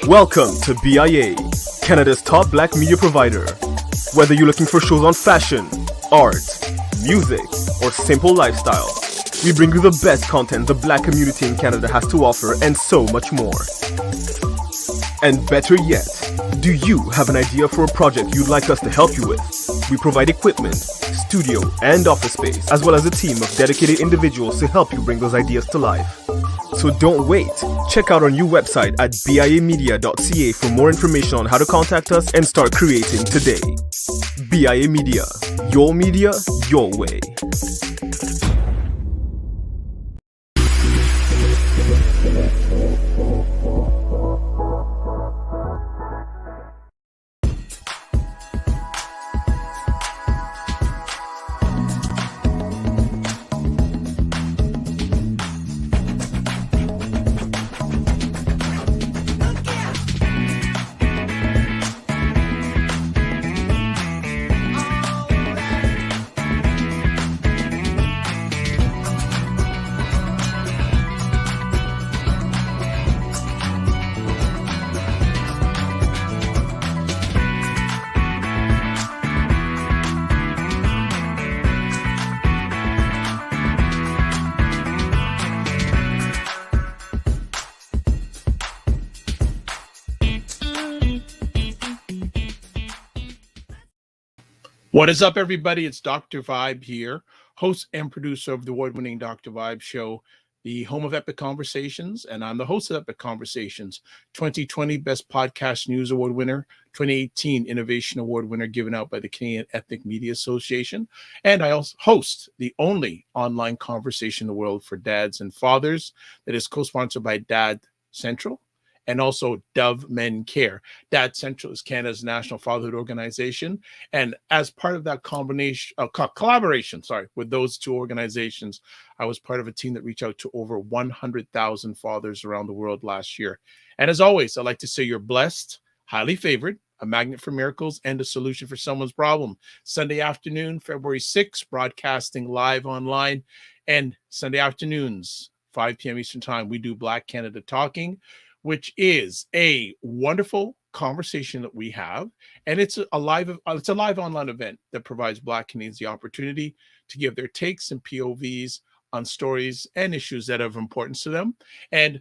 Welcome to BIA, Canada's top black media provider. Whether you're looking for shows on fashion, art, music, or simple lifestyle, we bring you the best content the black community in Canada has to offer and so much more. And better yet, do you have an idea for a project you'd like us to help you with? We provide equipment, studio, and office space, as well as a team of dedicated individuals to help you bring those ideas to life. So don't wait. Check out our new website at biamedia.ca for more information on how to contact us and start creating today. BIA Media, your way. What is up, everybody? It's Dr. Vibe here, host and producer of the award-winning Dr. Vibe show, the home of Epic Conversations, and I'm the host of Epic Conversations, 2020 Best Podcast News Award winner, 2018 Innovation Award winner given out by the Canadian Ethnic Media Association, and I also host the only online conversation in the world for dads and fathers that is co-sponsored by Dad Central and also Dove Men Care. Dad Central is Canada's national fatherhood organization. And as part of that collaboration with those two organizations, I was part of a team that reached out to over 100,000 fathers around the world last year. And as always, I like to say you're blessed, highly favored, a magnet for miracles, and a solution for someone's problem. Sunday afternoon, February 6th, broadcasting live online. And Sunday afternoons, 5 p.m. Eastern Time, we do Black Canada Talking, which is a wonderful conversation that we have. And it's a live online event that provides Black Canadians the opportunity to give their takes and POVs on stories and issues that are of importance to them. And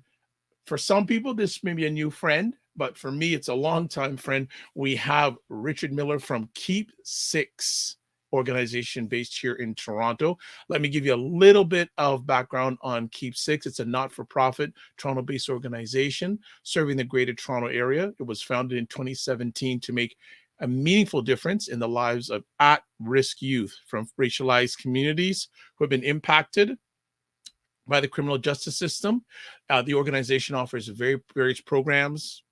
for some people, this may be a new friend, but for me, it's a longtime friend. We have Richard Miller from Keep Six organization based here in Toronto. Let me give you a little bit of background on Keep Six. It's a not-for-profit Toronto-based organization serving the Greater Toronto Area. It was founded in 2017 to make a meaningful difference in the lives of at-risk youth from racialized communities who have been impacted by the criminal justice system. The organization offers various programs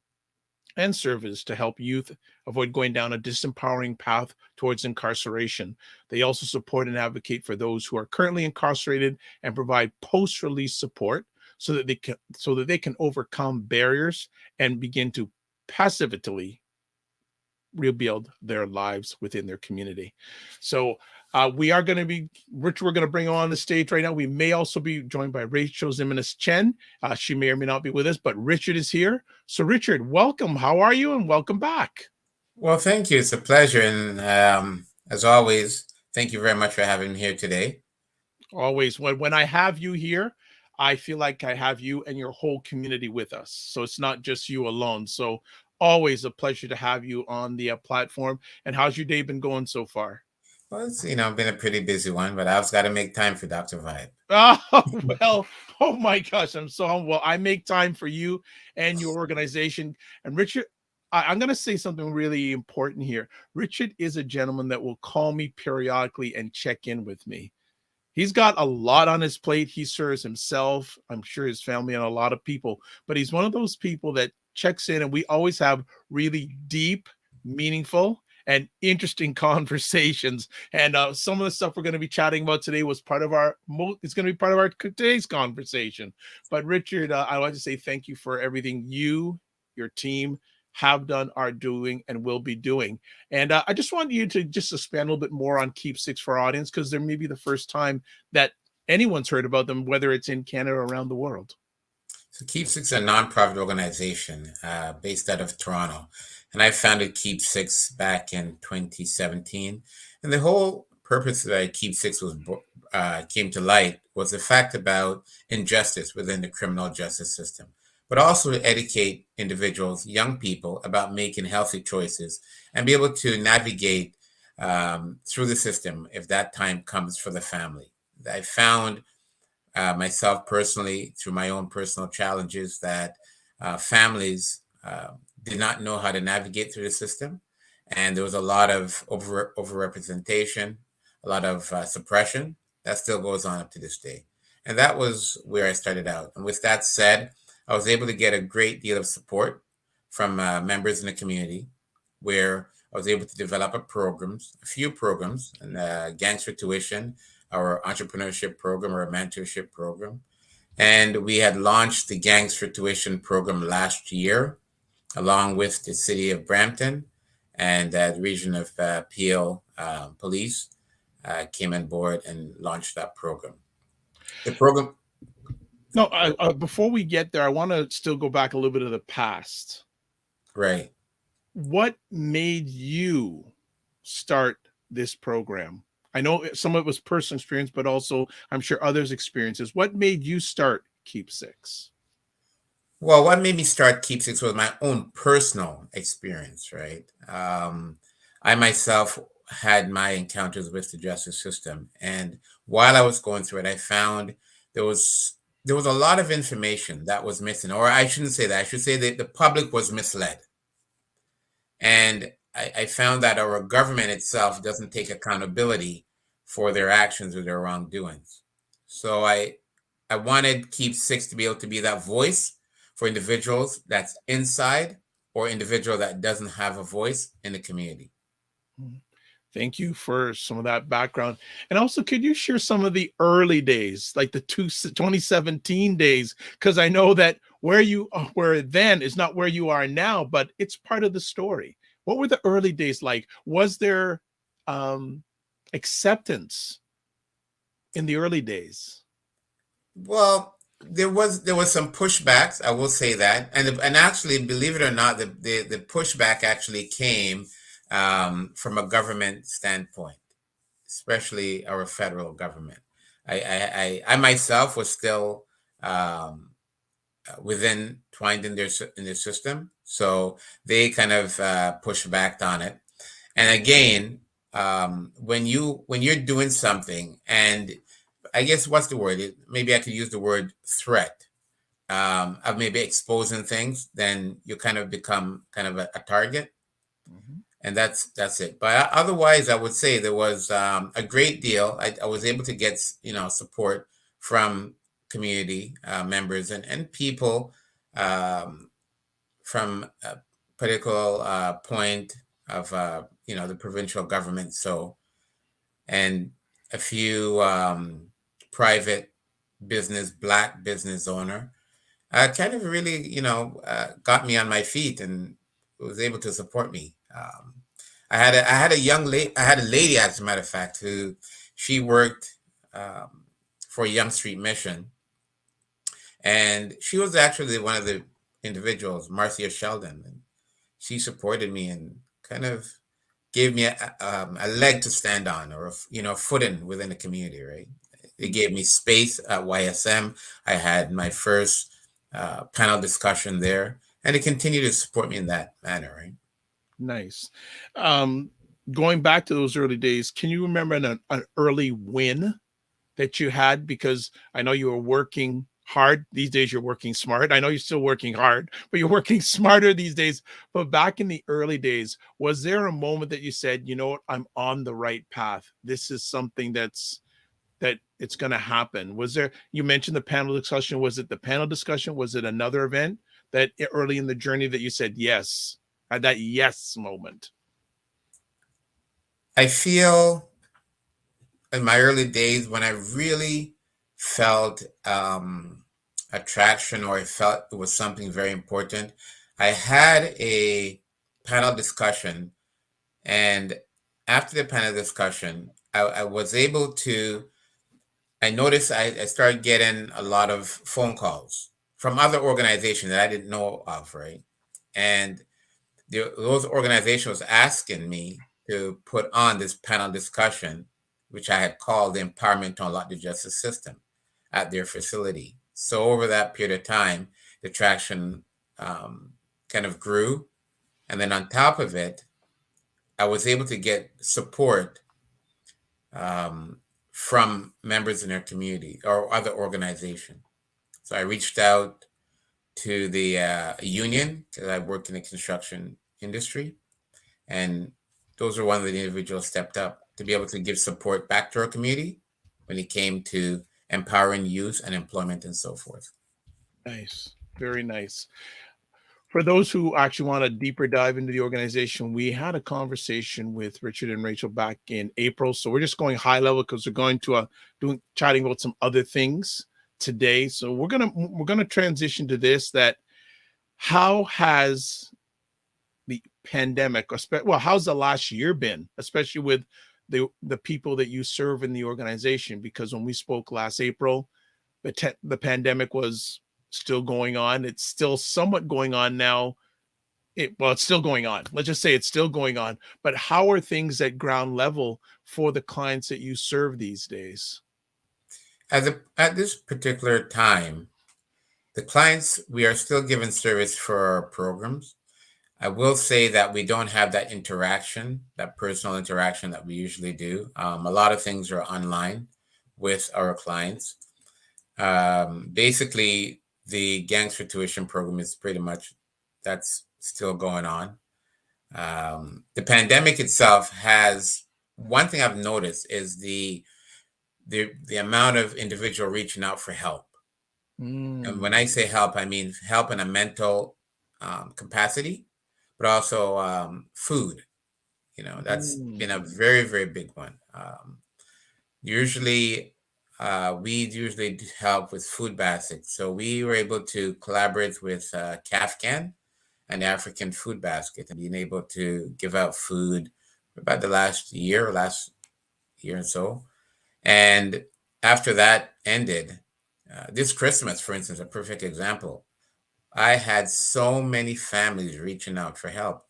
and service to help youth avoid going down a disempowering path towards incarceration. They also support and advocate for those who are currently incarcerated and provide post-release support so that they can overcome barriers and begin to positively rebuild their lives within their community. So we are going to be, Rich, we're going to bring on the stage right now. We may also be joined by Rachel Zimenez-Chen. She may or may not be with us, but Richard is here. So Richard, welcome. How are you? And welcome back. Well, thank you. It's a pleasure. And as always, thank you very much for having me here today. Always. When I have you here, I feel like I have you and your whole community with us. So it's not just you alone. So always a pleasure to have you on the platform. And how's your day been going so far? Well, it's, been a pretty busy one, but I've got to make time for Dr. Vibe. Oh, well, oh my gosh, I'm so humble. Well, I make time for you and your organization. And Richard, I'm going to say something really important here. Richard is a gentleman that will call me periodically and check in with me. He's got a lot on his plate. He serves himself, I'm sure his family, and a lot of people. But he's one of those people that checks in, and we always have really deep, meaningful, and interesting conversations. And some of the stuff we're going to be chatting about today was part of it's going to be part of our today's conversation. But Richard, I want to say thank you for everything you, your team, have done, are doing, and will be doing. And I just want you to just expand a little bit more on Keep Six for our audience, because there may be the first time that anyone's heard about them, whether it's in Canada or around the world. So Keep Six is a nonprofit organization based out of Toronto. And I founded Keep Six back in 2017. And the whole purpose that Keep Six came to light was the fact about injustice within the criminal justice system, but also to educate individuals, young people, about making healthy choices and be able to navigate through the system if that time comes for the family. I found myself personally, through my own personal challenges, that families did not know how to navigate through the system. And there was a lot of overrepresentation, a lot of suppression that still goes on up to this day. And that was where I started out. And with that said, I was able to get a great deal of support from members in the community, where I was able to develop a few programs, and Gangs for Tuition, our entrepreneurship program or a mentorship program. And we had launched the Gangs for Tuition program last year, along with the city of Brampton and the region of Peel Police came on board and launched that program. The program. No, before we get there, I want to still go back a little bit of the past. Right. What made you start this program? I know some of it was personal experience, but also I'm sure others' experiences. What made you start Keep Six? Well, what made me start Keep Six was my own personal experience, right? I myself had my encounters with the justice system, and while I was going through it, I found there was a lot of information that was missing, or I shouldn't say that. I should say that the public was misled, and I found that our government itself doesn't take accountability for their actions or their wrongdoings. So I wanted Keep Six to be able to be that voice for individuals that's inside or individual that doesn't have a voice in the community. Thank you for some of that background. And also, could you share some of the early days, like the 2017 days? Because I know that where you were then is not where you are now, but it's part of the story. What were the early days like? Was there acceptance in the early days? Well, there was some pushbacks. I will say that, and actually, believe it or not, the pushback actually came from a government standpoint, especially our federal government. I myself was still within twined in their system, so they kind of pushed back on it. And again, when you're doing something, and I guess what's the word? Maybe I could use the word threat of maybe exposing things, then you kind of become kind of a target. Mm-hmm. And that's it. But otherwise, I would say there was a great deal. I was able to get support from community members and people from a political point of the provincial government. So, and a few private business, Black business owner, kind of really got me on my feet and was able to support me. I had a lady, as a matter of fact, who she worked for Young Street Mission, and she was actually one of the individuals, Marcia Sheldon, and she supported me and kind of gave me a leg to stand on, or footing within the community. Right, it gave me space at YSM. I had my first panel discussion there, and it continued to support me in that manner. Right. Nice. Going back to those early days, can you remember an early win that you had? Because I know you were working hard. These days you're working smart. I know you're still working hard, but you're working smarter these days. But back in the early days, was there a moment that you said, you know what, I'm on the right path? This is something that it's going to happen. Was there, you mentioned the panel discussion. Was it the panel discussion? Was it another event that early in the journey that you said yes? At that yes moment? I feel in my early days when I really felt attraction, or I felt it was something very important, I had a panel discussion. And after the panel discussion, I was able to, I noticed I started getting a lot of phone calls from other organizations that I didn't know of, right? And those organizations was asking me to put on this panel discussion, which I had called the Empowerment to Unlock the Justice System at their facility. So over that period of time, the traction kind of grew. And then on top of it, I was able to get support from members in their community or other organizations. So I reached out to the union because I worked in the construction industry. And those are one of the individuals stepped up to be able to give support back to our community when it came to empowering youth and employment and so forth. Nice. Very nice. For those who actually want a deeper dive into the organization, we had a conversation with Richard and Rachel back in April. So we're just going high level because we're going to chatting about some other things today. So we're gonna transition to this. That how has the pandemic, well, how's the last year been, especially with the people that you serve in the organization? Because when we spoke last April, the pandemic was still going on. It's still somewhat going on now. It's still going on. Let's just say it's still going on. But how are things at ground level for the clients that you serve these days? At this particular time, the clients, we are still giving service for our programs. I will say that we don't have that interaction, that personal interaction that we usually do. A lot of things are online with our clients. Basically, the Gangs for Tuition program is pretty much, that's still going on. The pandemic itself has, one thing I've noticed is the amount of individual reaching out for help. And when I say help, I mean help in a mental capacity, but also food. That's been a very, very big one. Usually, we usually help with food baskets. So we were able to collaborate with CAFCAN and African Food Basket and being able to give out food about the last year and so. And after that ended, this Christmas, for instance, a perfect example, I had so many families reaching out for help,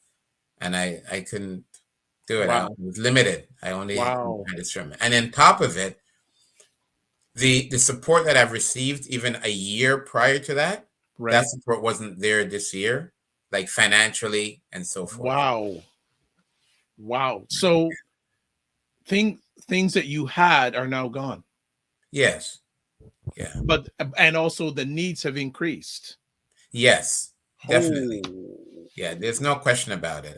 and I couldn't do it. I Wow. was limited. I only had Wow. a sermon. And on top of it, the support that I've received even a year prior to that, Right. that support wasn't there this year, like financially and so forth. Wow. Wow. So things that you had are now gone. Yes. Yeah. But and also the needs have increased. Yes, definitely. Oh. Yeah, there's no question about it.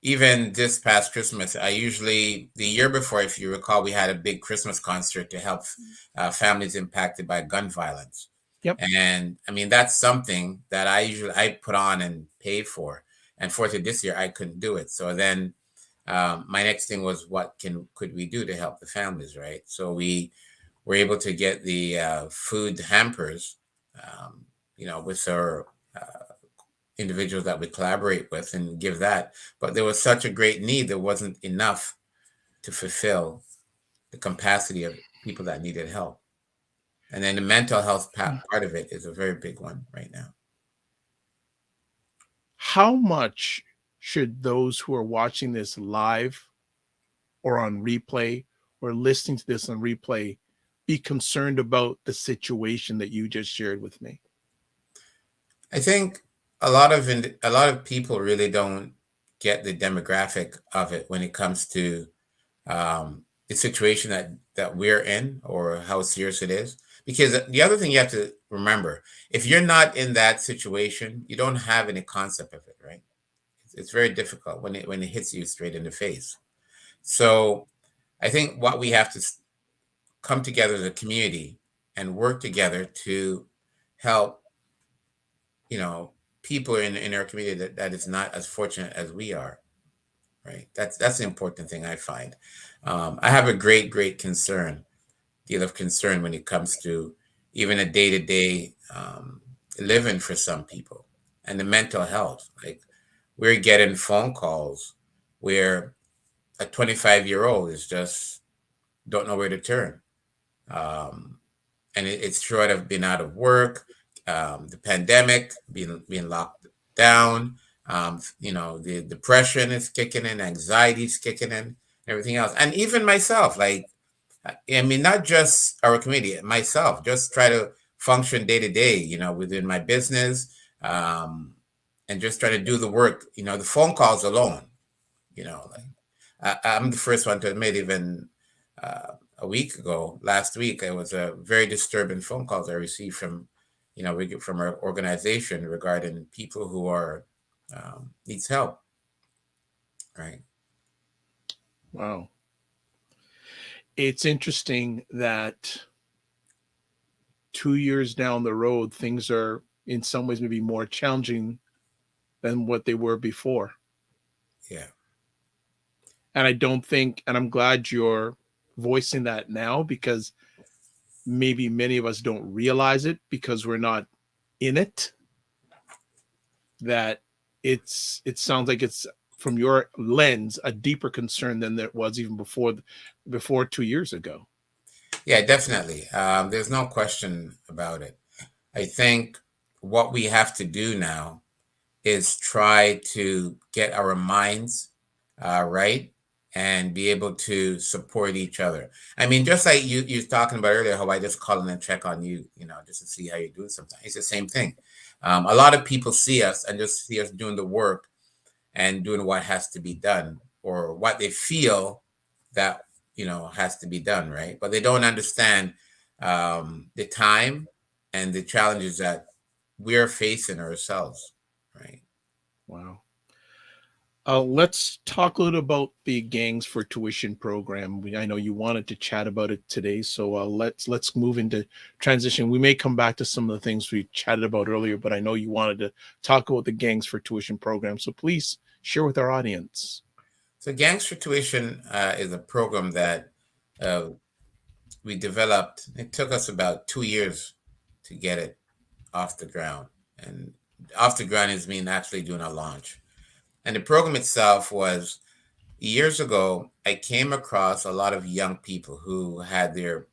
Even this past Christmas, the year before, if you recall, we had a big Christmas concert to help families impacted by gun violence. Yep. And I mean, that's something that I put on and paid for. And fortunately, this year I couldn't do it. So then my next thing was, what could we do to help the families, right? So we were able to get the food hampers, with our individuals that we collaborate with and give that. But there was such a great need, there wasn't enough to fulfill the capacity of people that needed help. And then the mental health part of it is a very big one right now. How much should those who are watching this live or on replay or listening to this on replay be concerned about the situation that you just shared with me? I think a lot of people really don't get the demographic of it when it comes to the situation that we're in or how serious it is. Because the other thing you have to remember, if you're not in that situation, you don't have any concept of it, right? It's very difficult when it hits you straight in the face. So I think what we have to come together as a community and work together to help, people in our community that is not as fortunate as we are, right? That's the important thing I find. I have a great deal of concern when it comes to even a day-to-day living for some people and the mental health. Like, we're getting phone calls where a 25-year-old is just don't know where to turn. And it's short of being out of work, the pandemic, being locked down. The depression is kicking in, anxiety is kicking in, everything else, and even myself. Like, I mean, not just our community, myself, just try to function day to day, within my business, and just try to do the work. The phone calls alone, like I'm the first one to admit, even a week ago, last week, it was a very disturbing phone calls I received from, from our organization regarding people who are needs help, right? Wow. It's interesting that 2 years down the road, things are in some ways maybe more challenging than what they were before. Yeah. And I don't think, and I'm glad you're voicing that now, because maybe many of us don't realize it because we're not in it, that it sounds like it's, from your lens, a deeper concern than there was even before 2 years ago. Yeah, definitely. There's no question about it. I think what we have to do now is try to get our minds right and be able to support each other. I mean, just like you was talking about earlier, how I just call in and check on you, just to see how you do sometimes. It's the same thing. A lot of people see us and just see us doing the work and doing what has to be done, or what they feel that has to be done, right? But they don't understand the time and the challenges that we're facing ourselves, right? Wow. Let's talk a little about the Gangs for Tuition program. I know you wanted to chat about it today, so let's move into transition. We may come back to some of the things we chatted about earlier, but I know you wanted to talk about the Gangs for Tuition program, so please share with our audience. So Gangs for Tuition is a program that uh, we developed. It took us about 2 years to get it off the ground. And off the ground is mean actually doing a launch. And the program itself was, years ago, I came across a lot of young people who had their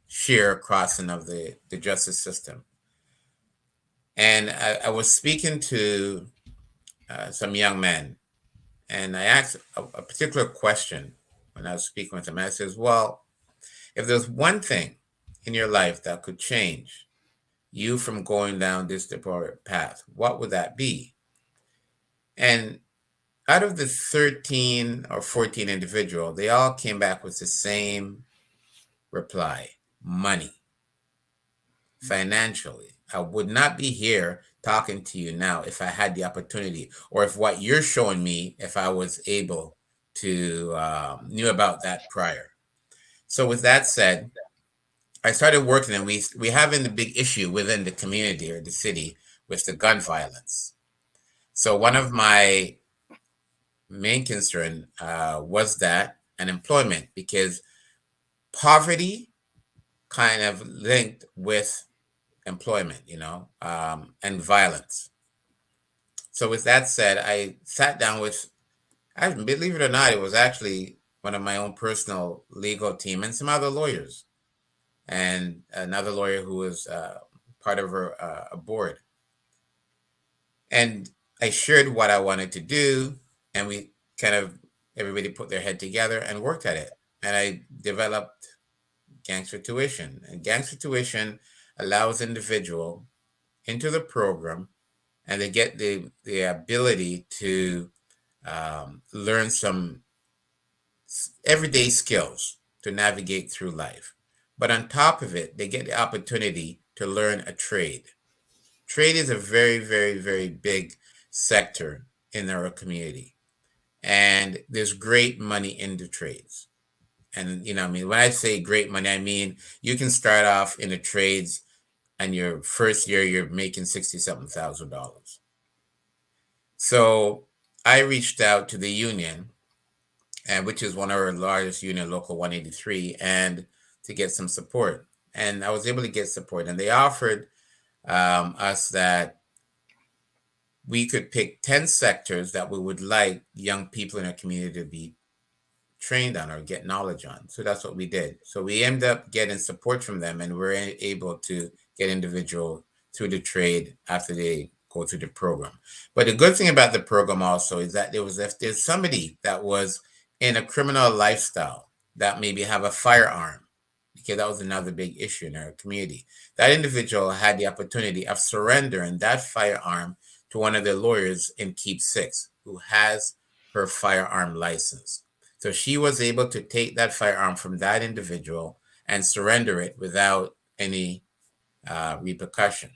sheer crossing of the justice system. And I was speaking to some young men, and I asked a particular question when I was speaking with them. I says, well, if there's one thing in your life that could change you from going down this deplorable path, what would that be? And out of the 13 or 14 individual, they all came back with the same reply: money. Financially, I would not be here talking to you now if I had the opportunity, or if what you're showing me, if I was able to knew about that prior. So with that said, I started working, and we having the big issue within the community or the city with the gun violence. So one of my main concern was that, and employment, because poverty kind of linked with employment, and violence. So with that said, I sat down with, I believe it or not, it was actually one of my own personal legal team and some other lawyers, and another lawyer who was part of a board. And I shared what I wanted to do, and we kind of, everybody put their head together and worked at it. And I developed Gangs for Tuition. And Gangs for Tuition allows individual into the program, and they get the ability to learn some everyday skills to navigate through life. But on top of it, they get the opportunity to learn a trade. Trade is a very, very, very big sector in our community. And there's great money in the trades. And, I mean, when I say great money, I mean, you can start off in the trades, and your first year, you're making $60,000. So I reached out to the union, and which is one of our largest union, Local 183, and to get some support. And I was able to get support, and they offered us that we could pick 10 sectors that we would like young people in our community to be trained on or get knowledge on. So that's what we did. So we ended up getting support from them, and we're able to get individual through the trade after they go through the program. But the good thing about the program also is that if there's somebody that was in a criminal lifestyle that maybe have a firearm, because that was another big issue in our community, that individual had the opportunity of surrendering that firearm to one of the lawyers in Keep Six who has her firearm license. So she was able to take that firearm from that individual and surrender it without any repercussion.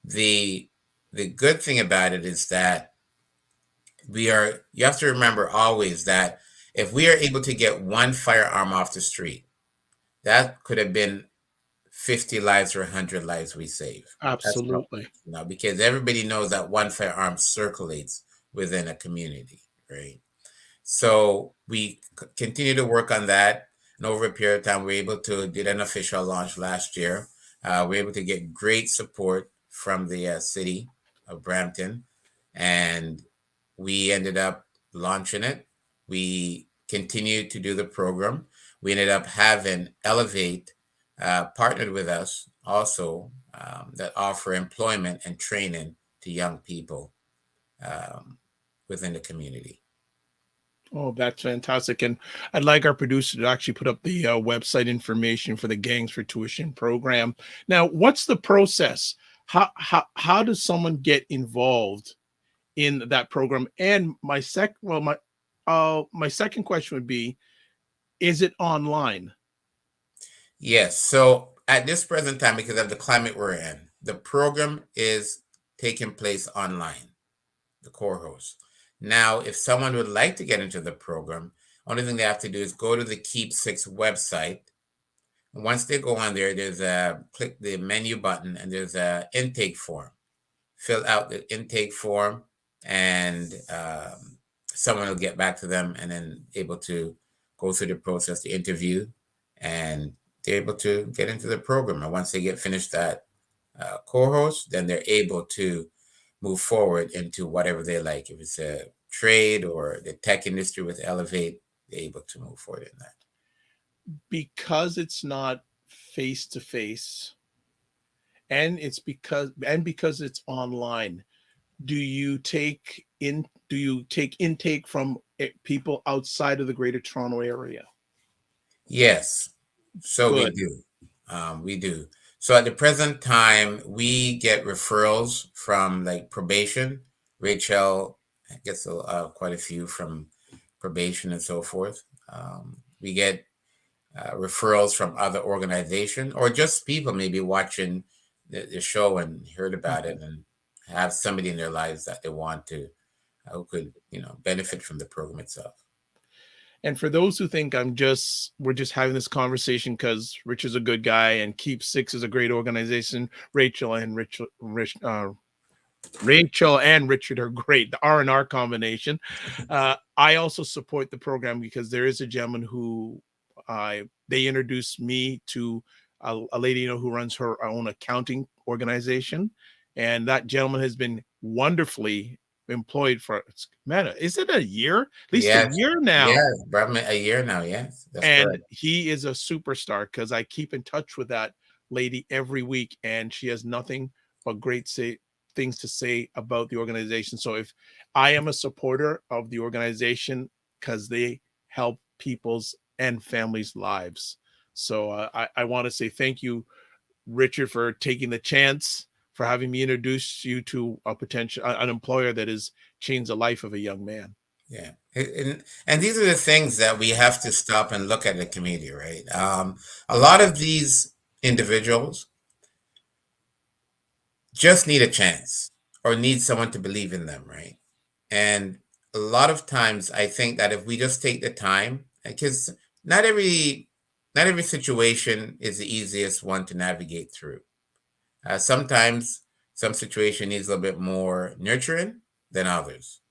The good thing about it is that you have to remember always that if we are able to get one firearm off the street, that could have been 50 lives or 100 lives we save. That's no, Absolutely. because everybody knows that one firearm circulates within a community, right? So we continue to work on that. And over a period of time, we were able to did an official launch last year. We were able to get great support from the city of Brampton, and we ended up launching it. We continued to do the program. We ended up having Elevate partnered with us also, that offer employment and training to young people within the community. Oh, that's fantastic. And I'd like our producer to actually put up the website information for the Gangs for Tuition program. Now, what's the process? How does someone get involved in that program? And my second question would be, is it online? Yes. So at this present time, because of the climate we're in, the program is taking place online, the course. Now, if someone would like to get into the program, only thing they have to do is go to the Keep Six website. And once they go on there, click the menu button and there's a intake form. Fill out the intake form, and someone will get back to them and then able to go through the process, the interview, and they're able to get into the program. And once they get finished that course, then they're able to move forward into whatever they like. If it's a trade or the tech industry with Elevate, they're able to move forward in that. Because it's not face to face, and because it's online, do you take intake from people outside of the Greater Toronto area? Yes. So Good. we do. So at the present time, we get referrals from like probation. Rachel gets quite a few from probation and so forth. We get referrals from other organizations or just people maybe watching the show and heard about it and have somebody in their lives that they want to, who could, benefit from the program itself. And for those who think we're just having this conversation because Rich is a good guy and Keep Six is a great organization, Rachel and Richard are great. The R&R combination. I also support the program because there is a gentleman who they introduced me to a lady who runs her own accounting organization, and that gentleman has been wonderfully employed for, man, is it a year? At least a year now. Yes, probably a year now. Yes, that's and correct. He is a superstar because I keep in touch with that lady every week, and she has nothing but great things to say about the organization. So if I am a supporter of the organization because they help people's and families' lives. So I want to say thank you, Richard, for taking the chance, for having me introduce you to an employer that has changed the life of a young man. Yeah. And these are the things that we have to stop and look at the community, right? A lot of these individuals just need a chance or need someone to believe in them, right? And a lot of times I think that if we just take the time, because not every situation is the easiest one to navigate through. Sometimes some situation needs a little bit more nurturing than others.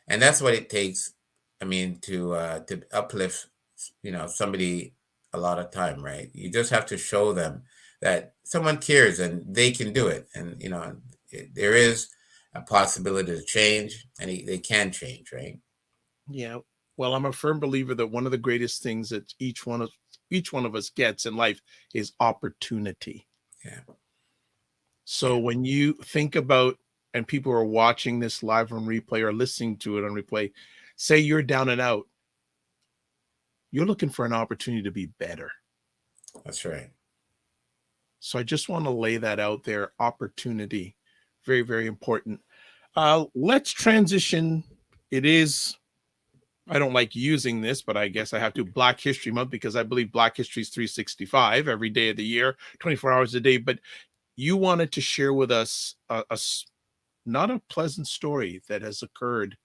And that's what it takes, to uplift, somebody a lot of time, right? You just have to show them that someone cares and they can do it. And, there is a possibility to change and they can change, right? Yeah. Well, I'm a firm believer that one of the greatest things that each one of us gets in life is opportunity. Yeah. So when you think about, and people are watching this live on replay or listening to it on replay, say you're down and out, you're looking for an opportunity to be better. That's right. So I just want to lay that out there. Opportunity, very, very important. Let's transition. It is, I don't like using this, but I guess I have to, Black History Month, because I believe Black History is 365 every day of the year, 24 hours a day. But you wanted to share with us not a pleasant story that has occurred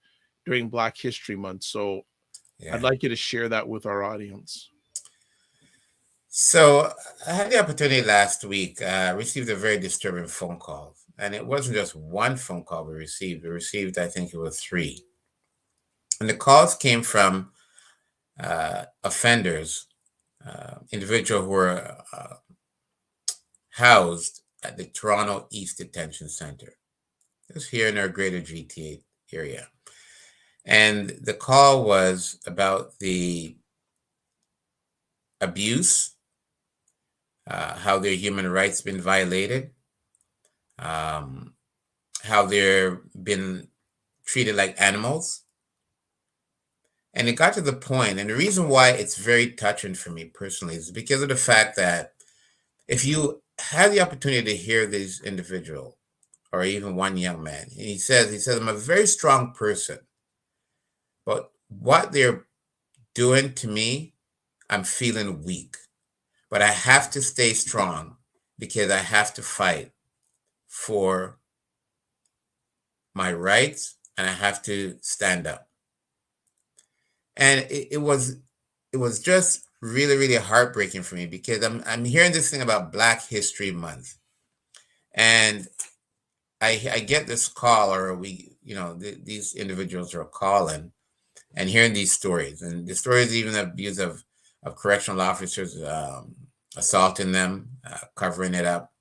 during Black History Month. So Yeah. I'd like you to share that with our audience. So I had the opportunity last week. I received a very disturbing phone call. And it wasn't just one phone call we received. We received, I think it was 3. And the calls came from offenders, individuals who were housed at the Toronto East Detention Center. It's here in our greater GTA area. And the call was about the abuse, how their human rights been violated, how they're been treated like animals. And it got to the point, and the reason why it's very touching for me personally is because of the fact that if you had the opportunity to hear this individual, or even one young man, he says, I'm a very strong person, but what they're doing to me, I'm feeling weak. But I have to stay strong because I have to fight for my rights and I have to stand up. And it was just really, really heartbreaking for me because I'm hearing this thing about Black History Month. And I get this call, or these individuals are calling and hearing these stories. And the stories even of abuse of correctional officers assaulting them, covering it up,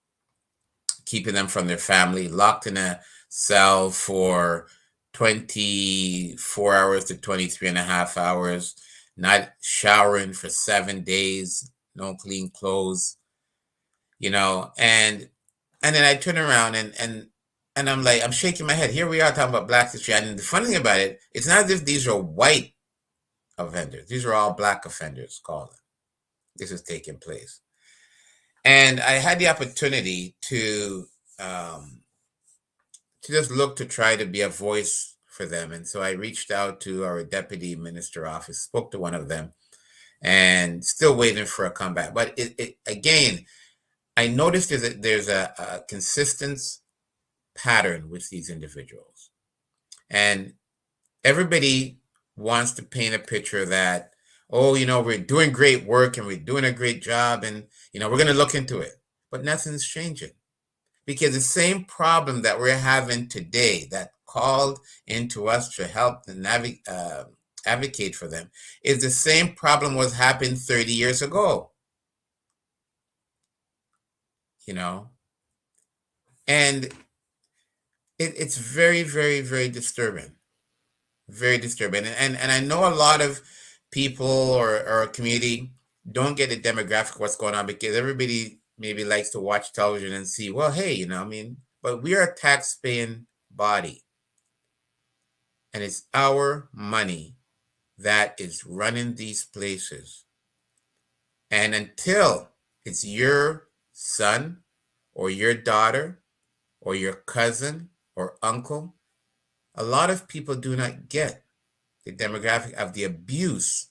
keeping them from their family, locked in a cell for 24 hours to 23 and a half hours, not showering for 7 days, no clean clothes, and then I turn around and I'm like, I'm shaking my head. Here we are talking about Black history. And the funny thing about it, it's not as if these are white offenders. These are all Black offenders calling. This is taking place. And I had the opportunity to just look to try to be a voice for them. And so I reached out to our deputy minister office, spoke to one of them, and still waiting for a comeback. But it again, I noticed that there's a consistent pattern with these individuals. And everybody wants to paint a picture that, we're doing great work and we're doing a great job and, we're going to look into it. But nothing's changing. Because the same problem that we're having today that called into us to help and advocate for them is the same problem was happening 30 years ago. And it's very, very, very disturbing. Very disturbing. And I know a lot of people or a community don't get the demographic of what's going on because everybody maybe likes to watch television and see, well, hey, but we are a tax-paying body. And it's our money that is running these places. And until it's your son or your daughter or your cousin or uncle, a lot of people do not get the demographic of the abuse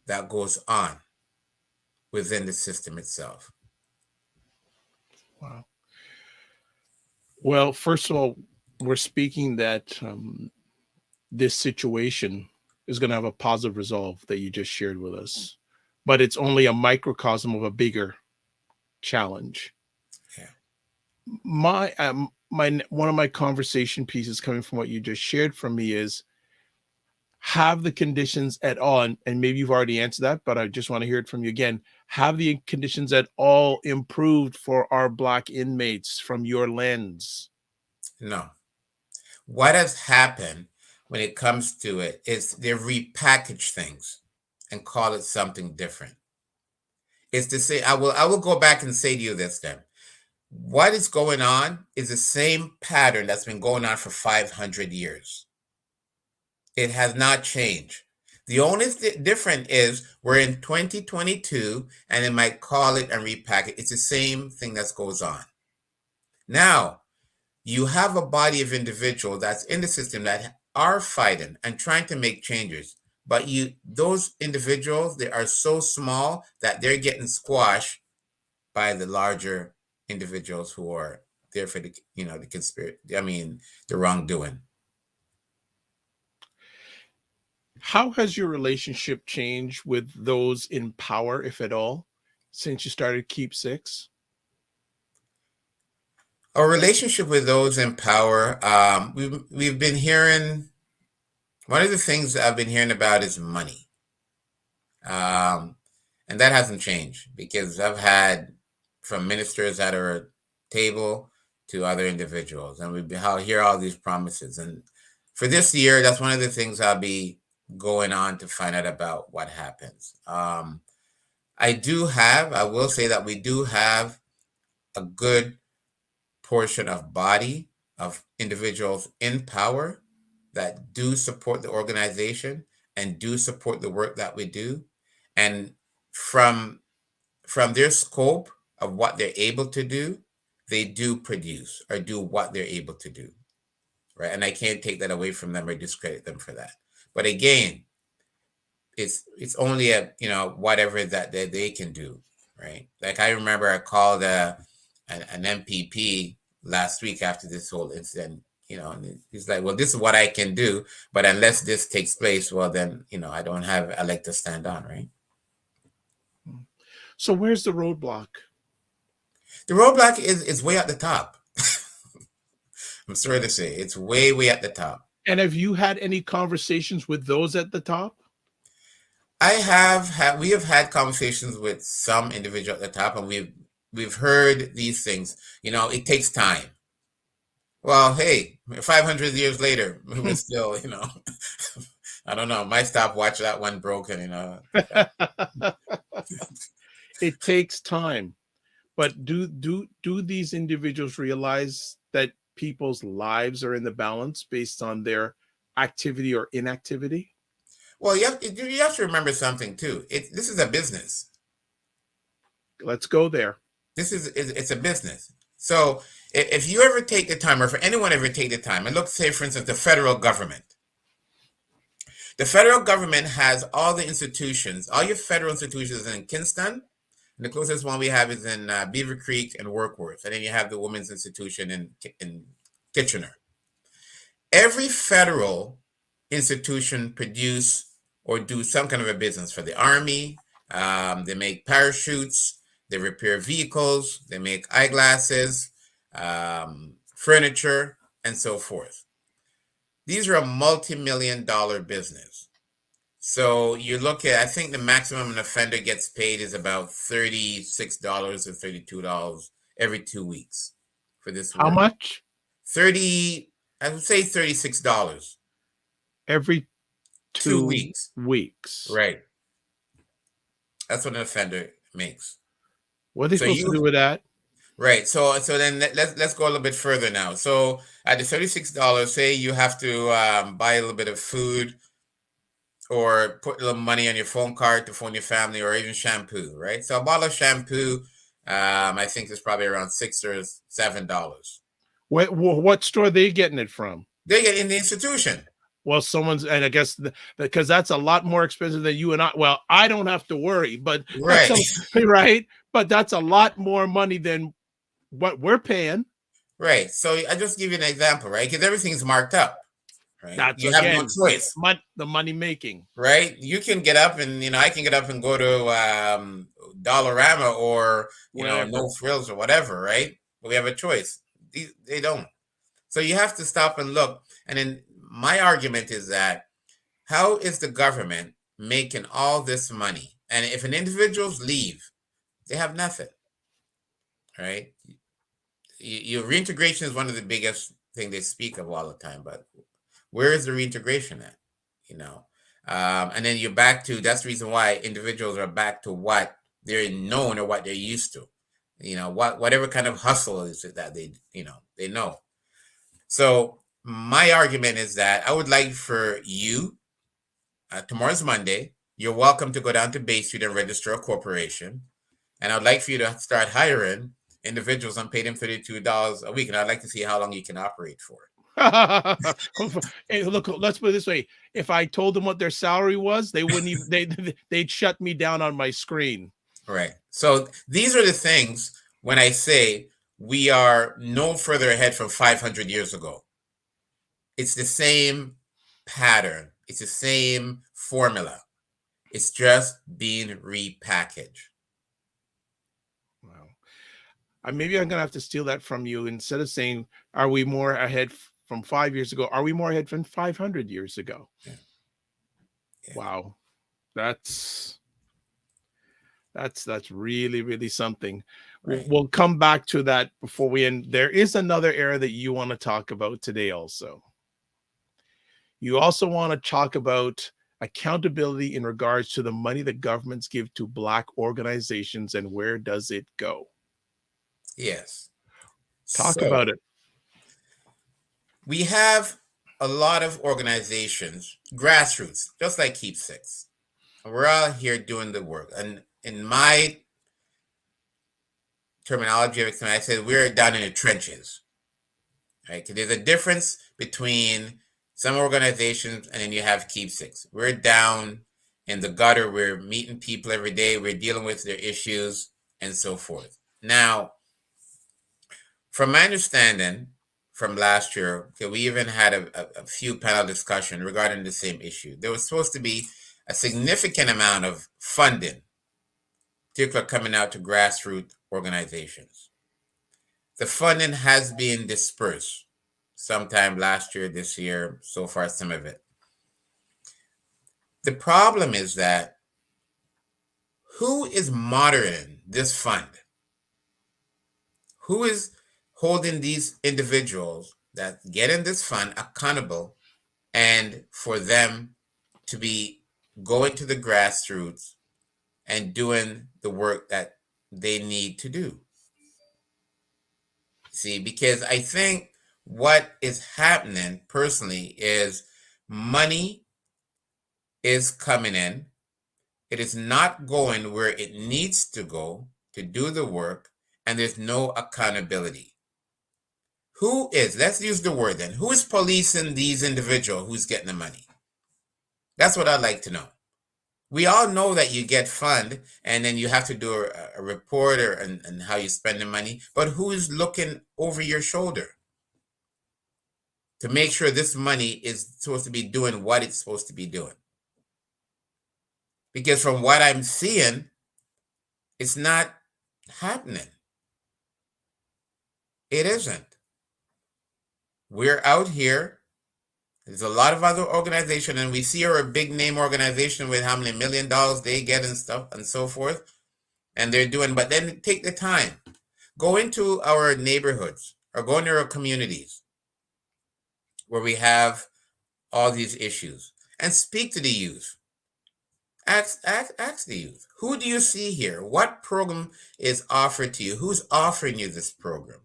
that goes on within the system itself. Wow. Well, first of all, we're speaking that this situation is going to have a positive resolve that you just shared with us, but it's only a microcosm of a bigger challenge. Yeah. My one of my conversation pieces coming from what you just shared from me is, have the conditions at all, and maybe you've already answered that, but I just want to hear it from you again. Have the conditions at all improved for our Black inmates from your lens? No. What has happened when it comes to it is they repackage things and call it something different. It's to say, I will go back and say to you this then. What is going on is the same pattern that's been going on for 500 years. It has not changed. The only different is we're in 2022 and they might call it and repack it. It's the same thing that goes on. Now, you have a body of individuals that's in the system that are fighting and trying to make changes. But those individuals, they are so small that they're getting squashed by the larger individuals who are there for the conspiracy. I mean, the wrongdoing. How has your relationship changed with those in power, if at all, since you started Keep Six? Our relationship with those in power, we've been hearing. One of the things that I've been hearing about is money, and that hasn't changed because I've had from ministers at our table to other individuals, and I'll hear all these promises. And for this year, that's one of the things I'll be going on to find out about what happens. I will say that we do have a good portion of body of individuals in power that do support the organization and do support the work that we do. And from their scope of what they're able to do, they do produce or do what they're able to do. Right. And I can't take that away from them or discredit them for that. But again, it's only whatever that they can do. Right. Like I remember I called an MPP last week after this whole incident, and he's like, well, this is what I can do. But unless this takes place, well, then, I don't have a leg to stand on. Right. So where's the roadblock? The roadblock is way at the top. I'm sorry to say it's way at the top. And have you had any conversations with those at the top? We have had conversations with some individual at the top, and we've heard these things. It takes time. Well, hey, 500 years later, we're still, I don't know. My stopwatch, that one broken, It takes time. But do these individuals realize that people's lives are in the balance based on their activity or inactivity? Well, you have to remember something too. This is a business. Let's go there. It's a business. So if you ever take the time, or if anyone ever take the time, and look, say for instance, the federal government. The federal government has all the institutions, all your federal institutions in Kingston. And the closest one we have is in Beaver Creek and Workworth. And then you have the Women's Institution in Kitchener. Every federal institution produce or do some kind of a business for the Army. They make parachutes. They repair vehicles. They make eyeglasses, furniture, and so forth. These are a multi-million-dollar business. So you look at, I think the maximum an offender gets paid is about $36 or $32 every 2 weeks for this work. How much? I would say $36. Every 2 weeks. Weeks. Right. That's what an offender makes. What are they supposed to do with that? Right. So then let's go a little bit further now. So at the $36, say you have to buy a little bit of food, or put a little money on your phone card to phone your family, or even shampoo, right? So a bottle of shampoo, I think is probably around $6 or $7. What store are they getting it from? They get in the institution. Well, and I guess because that's a lot more expensive than you and I. Well, I don't have to worry, but right, right. But that's a lot more money than what we're paying. Right. So I just give you an example, right? Because everything's marked up. Right? That's you have no choice. The money making. Right. You can get up and, I can get up and go to Dollarama or, No Frills or whatever, right? But we have a choice. They don't. So you have to stop and look. And then my argument is that how is the government making all this money? And if an individuals leave, they have nothing, right? Your reintegration is one of the biggest things they speak of all the time, but Where is the reintegration at? And then you're back to, that's the reason why individuals are back to what they're known or what they're used to. Whatever kind of hustle is it that they know. So my argument is that I would like for you, tomorrow's Monday, you're welcome to go down to Bay Street and register a corporation. And I'd like for you to start hiring individuals and pay them $32 a week. And I'd like to see how long you can operate for. Hey, look, let's put it this way. If I told them what their salary was, they wouldn't even, they'd shut me down on my screen. Right. So these are the things when I say we are no further ahead from 500 years ago. It's the same pattern. It's the same formula. It's just being repackaged. Wow. Maybe I'm going to have to steal that from you. Instead of saying, are we more ahead from 5 years ago? Are we more ahead from 500 years ago? Yeah. Yeah. Wow. That's really, really something. Right. We'll come back to that before we end. There is another area that you want to talk about today also. You also want to talk about accountability in regards to the money that governments give to Black organizations and where does it go? Yes. Talk about it. We have a lot of organizations, grassroots, just like Keep Six. We're out here doing the work. And in my terminology of it, I said we're down in the trenches. Right? Because there's a difference between some organizations and then you have Keep Six. We're down in the gutter. We're meeting people every day. We're dealing with their issues and so forth. Now, from my understanding from last year, we even had a few panel discussion regarding the same issue. There was supposed to be a significant amount of funding, particularly coming out to grassroots organizations. The funding has been dispersed sometime last year, this year, so far some of it. The problem is that who is monitoring this fund? Who is holding these individuals that get in this fund accountable and for them to be going to the grassroots and doing the work that they need to do? See, because I think what is happening personally is money is coming in. It is not going where it needs to go to do the work, and there's no accountability. Who is, let's use the word then, who is policing these individuals who's getting the money? That's what I'd like to know. We all know that you get fund and then you have to do a report and how you spend the money, but who is looking over your shoulder to make sure this money is supposed to be doing what it's supposed to be doing? Because from what I'm seeing, it's not happening. It isn't. We're out here. There's a lot of other organizations, and we see our big name organization with how many $1 million they get and stuff and so forth. And they're doing, but then take the time. Go into our neighborhoods or go into our communities where we have all these issues and speak to the youth. Ask the youth, who do you see here? What program is offered to you? Who's offering you this program?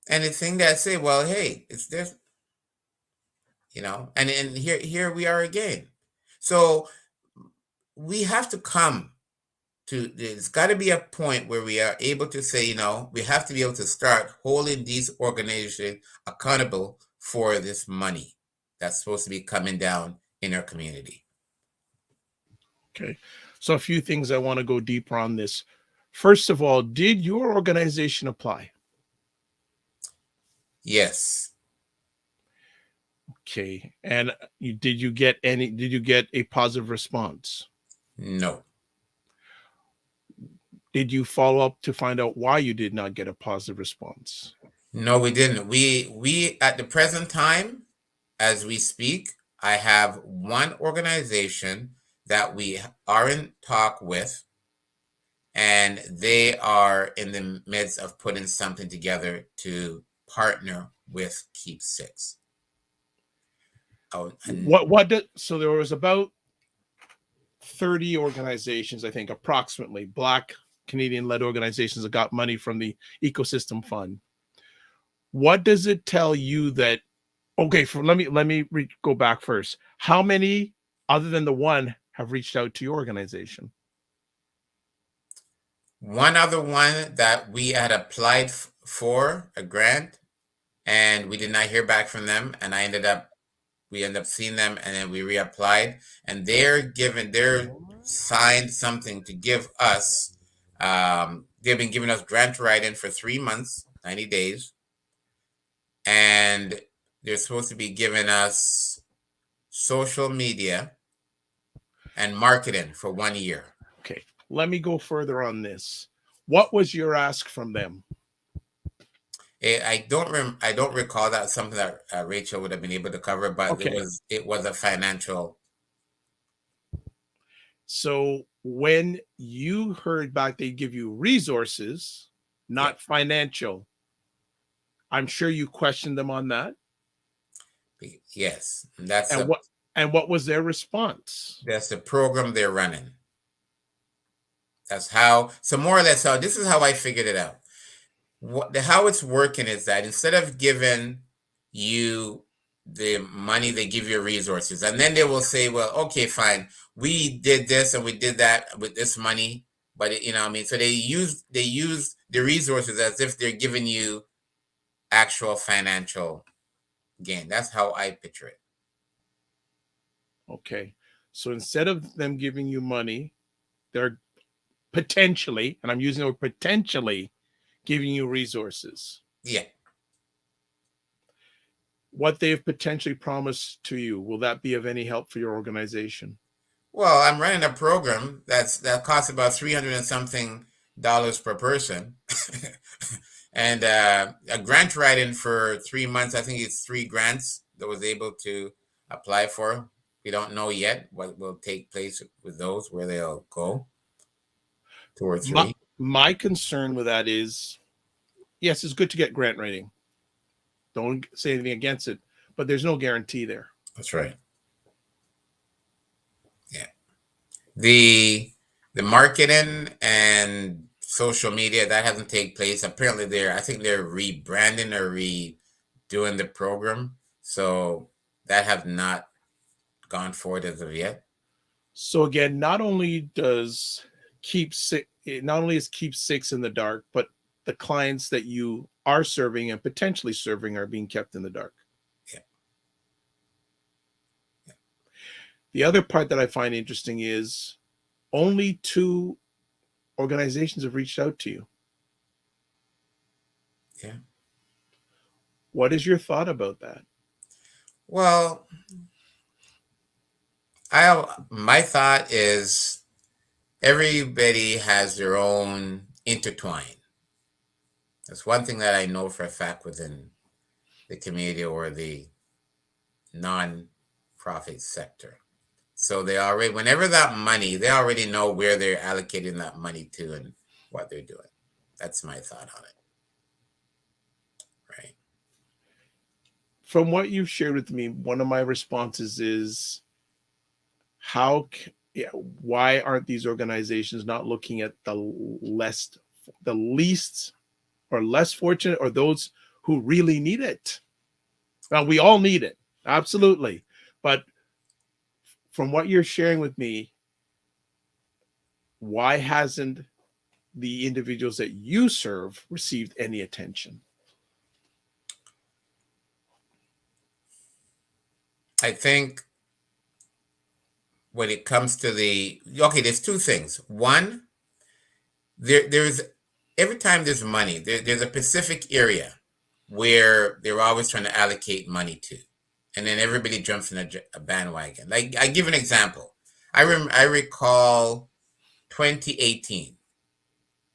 And the thing that I say, well, hey, it's this, and here we are again. So we have to come to, there's got to be a point where we are able to say, we have to be able to start holding these organizations accountable for this money that's supposed to be coming down in our community. Okay. So a few things I want to go deeper on this. First of all, did your organization apply? Yes. Okay. And did you get a positive response? No. Did you follow up to find out why you did not get a positive response? No, we didn't. We at the present time, as we speak, I have one organization that we are in talk with, and they are in the midst of putting something together to partner with Keep Six. So there was about 30 organizations, I think, approximately Black Canadian-led organizations that got money from the Ecosystem Fund. What does it tell you that? Okay, let me go back first. How many, other than the one, have reached out to your organization? One other one that we had applied for a grant, and we did not hear back from them, and we ended up seeing them, and then we reapplied, and they're signed something to give us. They've been giving us grant writing for 3 months, 90 days, and they're supposed to be giving us social media and marketing for 1 year. Okay, let me go further on this. What was your ask from them? I don't recall that something that Rachel would have been able to cover, but Okay. it was a financial. So when you heard back they give you resources, not financial, I'm sure you questioned them on that. Yes, and what was their response? That's the program they're running. That's how. So more or less, this is how I figured it out. How it's working is that instead of giving you the money, they give you resources, and then they will say, well, okay, fine, we did this and we did that with this money, but so they use the resources as if they're giving you actual financial gain. That's how I picture it. Okay, so instead of them giving you money, they're potentially, and I'm using the word potentially, giving you resources. Yeah. What they've potentially promised to you, will that be of any help for your organization? Well, I'm running a program that costs about $300 and something per person, and a grant writing for 3 months. I think it's 3 grants that was able to apply for. We don't know yet what will take place with those, where they'll go. 2 or 3. My concern with that is, yes, it's good to get grant writing. Don't say anything against it, but there's no guarantee there. That's right. Yeah. The marketing and social media, that hasn't taken place. Apparently I think they're rebranding or redoing the program. So that have not gone forward as of yet. So again, not only is Keep Six in the dark, but the clients that you are serving and potentially serving are being kept in the dark. Yeah. The other part that I find interesting is only 2 organizations have reached out to you. Yeah. What is your thought about that? Well, my thought is everybody has their own intertwine. That's one thing that I know for a fact within the community or the non-profit sector. So whenever that money, they already know where they're allocating that money to and what they're doing. That's my thought on it. Right. From what you've shared with me, one of my responses is, why aren't these organizations not looking at the least or less fortunate, or those who really need it? Now, we all need it, absolutely. But from what you're sharing with me, why hasn't the individuals that you serve received any attention? I think when it comes to there's 2 things. One, there's every time there's money, there's a specific area where they're always trying to allocate money to, and then everybody jumps in a bandwagon. Like, I give an example. I recall 2018,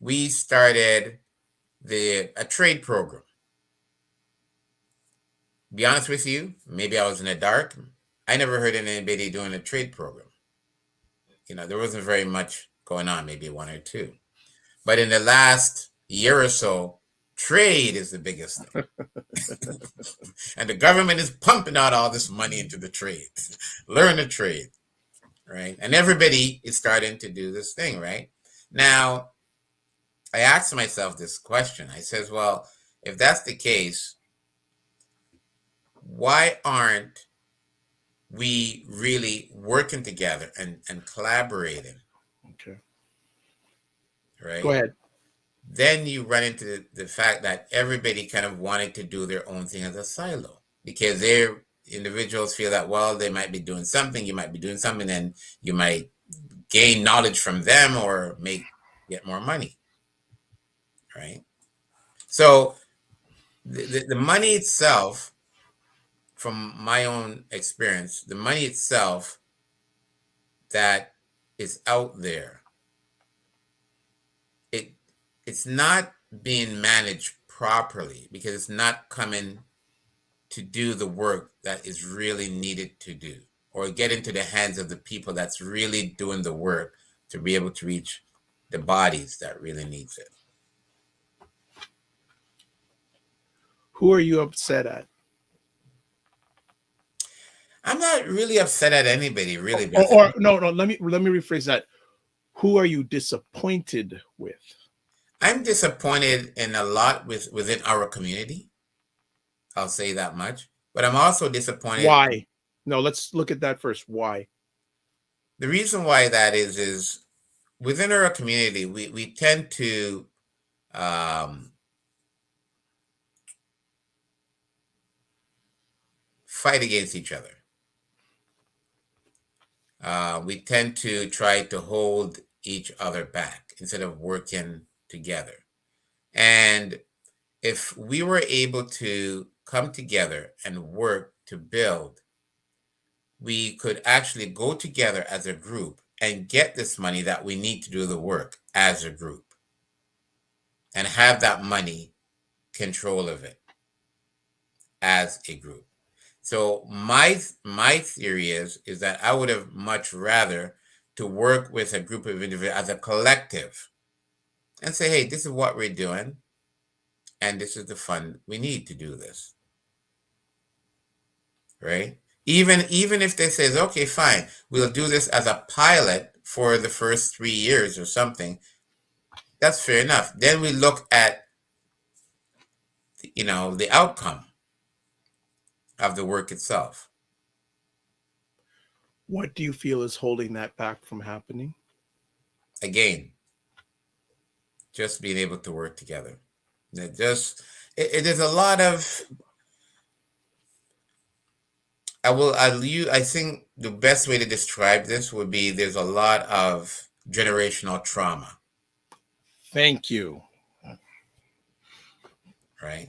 we started a trade program. Be honest with you, maybe I was in the dark. I never heard of anybody doing a trade program. There wasn't very much going on, maybe 1 or 2. But in the last year or so, Trade is the biggest thing. And the government is pumping out all this money into the trade. Learn to trade, right? And everybody is starting to do this thing, right? Now, I asked myself this question. I says, well, if that's the case, why aren't we really working together and collaborating, Okay. right? Go ahead. Then you run into the fact that everybody kind of wanted to do their own thing as a silo because their individuals feel that, well, they might be doing something, you might be doing something, and you might gain knowledge from them or get more money, right? So the money itself, from my own experience, the money itself that is out there, it's not being managed properly because it's not coming to do the work that is really needed to do or get into the hands of the people that's really doing the work to be able to reach the bodies that really needs it. Who are you upset at? I'm not really upset at anybody, really. Or no, let me rephrase that. Who are you disappointed with? I'm disappointed in a lot within our community. I'll say that much. But I'm also disappointed. Why? No, let's look at that first. Why? The reason why that is within our community, we tend to fight against each other. We tend to try to hold each other back instead of working together. And if we were able to come together and work to build, we could actually go together as a group and get this money that we need to do the work as a group and have that money control of it as a group. So my theory is that I would have much rather to work with a group of individuals as a collective and say, hey, this is what we're doing, and this is the fund we need to do this. Right? Even if they says, okay, fine, we'll do this as a pilot for the first 3 years or something, that's fair enough. Then we look at, the outcome of the work itself. What do you feel is holding that back from happening? Again, just being able to work together. It is a lot of. I think the best way to describe this would be there's a lot of generational trauma. Thank you. Right.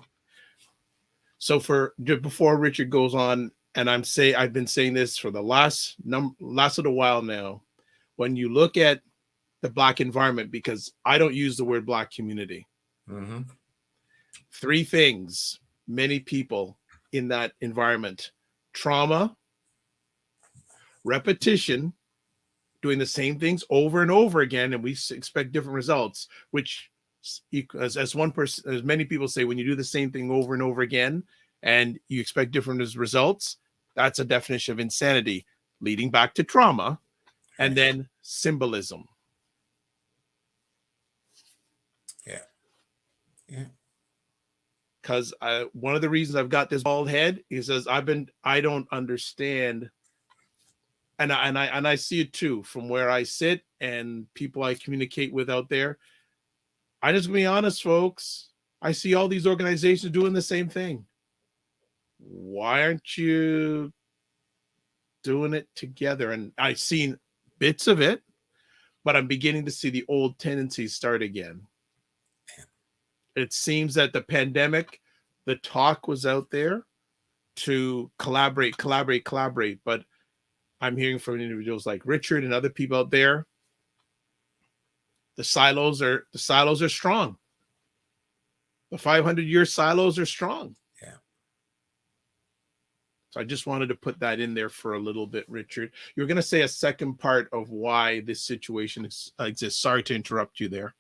So before Richard goes on, and I've been saying this for the last little while now, when you look at the Black environment, because I don't use the word Black community. Mm-hmm. 3 things many people in that environment: trauma, repetition, doing the same things over and over again, and we expect different results, which as one person, as many people say, when you do the same thing over and over again and you expect different results, that's a definition of insanity, leading back to trauma. And then symbolism. Yeah. Because one of the reasons I've got this bald head is as I don't understand, and I see it too from where I sit and people I communicate with out there. I just gonna be honest, folks. I see all these organizations doing the same thing. Why aren't you doing it together? And I've seen bits of it, but I'm beginning to see the old tendencies start again. It seems that the pandemic, the talk was out there to collaborate, but I'm hearing from individuals like Richard and other people out there, the silos are strong. The 500-year silos are strong. Yeah. So I just wanted to put that in there for a little bit, Richard. You were going to say a second part of why this situation exists. Sorry to interrupt you there.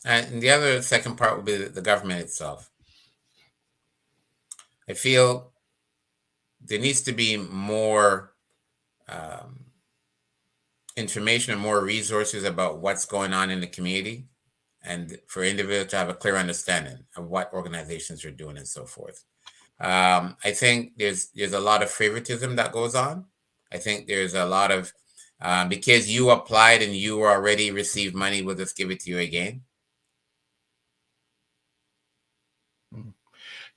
And the other second part will be the government itself. I feel there needs to be more information and more resources about what's going on in the community, and for individuals to have a clear understanding of what organizations are doing and so forth. I think there's a lot of favoritism that goes on. I think there's a lot of because you applied and you already received money, we'll just give it to you again.